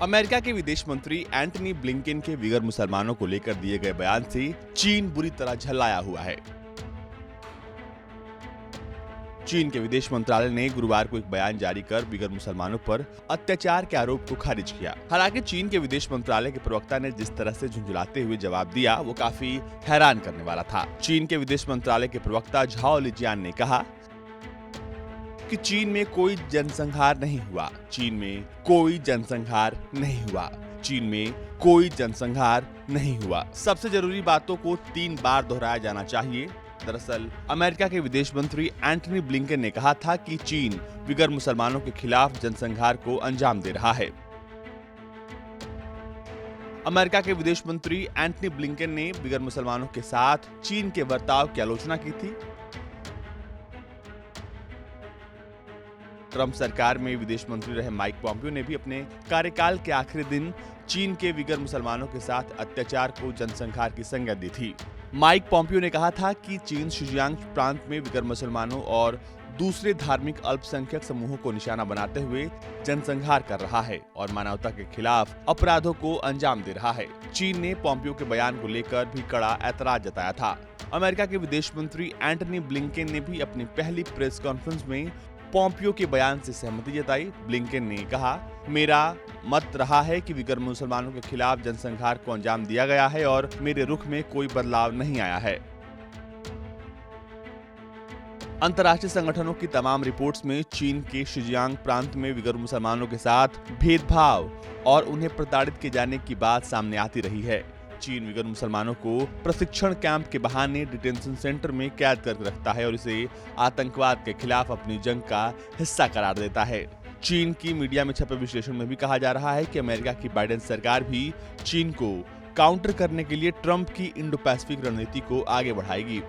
America के विदेश मंत्री एंटनी ब्लिंकेन के बिगर मुसलमानों को लेकर दिए गए बयान से चीन बुरी तरह झल्लाया हुआ है। चीन के विदेश मंत्रालय ने गुरुवार को एक बयान जारी कर बिगर मुसलमानों पर अत्याचार के आरोप को खारिज किया। हालांकि चीन के विदेश मंत्रालय के प्रवक्ता ने जिस तरह से झुंझुलाते हुए जवाब दिया वो काफी हैरान करने वाला था। चीन के विदेश मंत्रालय के प्रवक्ता झाओ लिजियान ने कहा कि चीन में कोई जनसंहार नहीं हुआ। चीन में कोई जनसंहार नहीं हुआ। चीन में कोई जनसंहार नहीं हुआ। सबसे जरूरी बातों को 3 बार दोहराया जाना चाहिए। दरअसल अमेरिका के विदेश मंत्री एंटनी ब्लिंकेन ने कहा था कि चीन बिगर मुसलमानों के खिलाफ जनसंहार को अंजाम दे रहा है। अमेरिका के विदेश मंत्री एंटनी ब्लिंकेन ने बिगर मुसलमानों के साथ चीन के बर्ताव की आलोचना की थी। ट्रंप सरकार में विदेश मंत्री रहे माइक पॉम्पियो ने भी अपने कार्यकाल के आखिरी दिन चीन के बिगर मुसलमानों के साथ अत्याचार को जनसंहार की संज्ञा दी थी। माइक पॉम्पियो ने कहा था कि चीन शिजियांग प्रांत में बिगर मुसलमानों और दूसरे धार्मिक अल्पसंख्यक समूहों को निशाना बनाते हुए जनसंहार कर रहा है और मानवता के खिलाफ अपराधों को अंजाम दे रहा है। चीन ने पॉम्पियो के बयान को लेकर भी कड़ा ऐतराज जताया था। अमेरिका के विदेश मंत्री एंटनी ब्लिंकेन ने भी अपनी पहली प्रेस कॉन्फ्रेंस में पॉम्पियो के बयान से सहमति जताई। ब्लिंकेन ने कहा, मेरा मत रहा है कि बिगर मुसलमानों के खिलाफ जनसंहार को अंजाम दिया गया है और मेरे रुख में कोई बदलाव नहीं आया है। अंतर्राष्ट्रीय संगठनों की तमाम रिपोर्ट्स में चीन के शिजियांग प्रांत में बिगर मुसलमानों के साथ भेदभाव और उन्हें प्रताड़ित किए जाने की बात सामने आती रही है। चीन बिगर मुसलमानों को प्रशिक्षण कैंप के बहाने डिटेंशन सेंटर में कैद करके रखता है और इसे आतंकवाद के खिलाफ अपनी जंग का हिस्सा करार देता है। चीन की मीडिया में छपे विश्लेषण में भी कहा जा रहा है कि अमेरिका की बाइडेन सरकार भी चीन को काउंटर करने के लिए ट्रंप की इंडो पैसिफिक रणनीति को आगे बढ़ाएगी।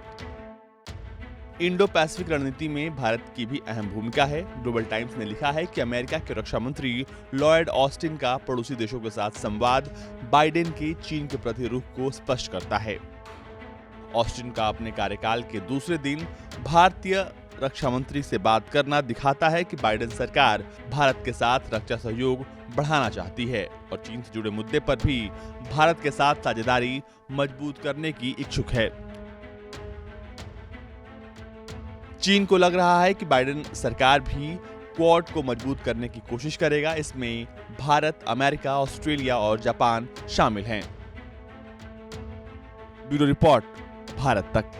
इंडो पैसिफिक रणनीति में भारत की भी अहम भूमिका है। ग्लोबल टाइम्स ने लिखा है कि अमेरिका के रक्षा मंत्री लॉयड ऑस्टिन का पड़ोसी देशों के साथ संवाद बाइडेन के चीन के प्रति रुख को स्पष्ट करता है। ऑस्टिन का अपने कार्यकाल के दूसरे दिन भारतीय रक्षा मंत्री से बात करना दिखाता है कि बाइडेन सरकार भारत के साथ रक्षा सहयोग बढ़ाना चाहती है और चीन से जुड़े मुद्दे पर भी भारत के साथ साझेदारी मजबूत करने की इच्छुक है। चीन को लग रहा है कि बाइडेन सरकार भी क्वाड को मजबूत करने की कोशिश करेगा। इसमें भारत, अमेरिका, ऑस्ट्रेलिया और जापान शामिल हैं। ब्यूरो रिपोर्ट, भारत तक।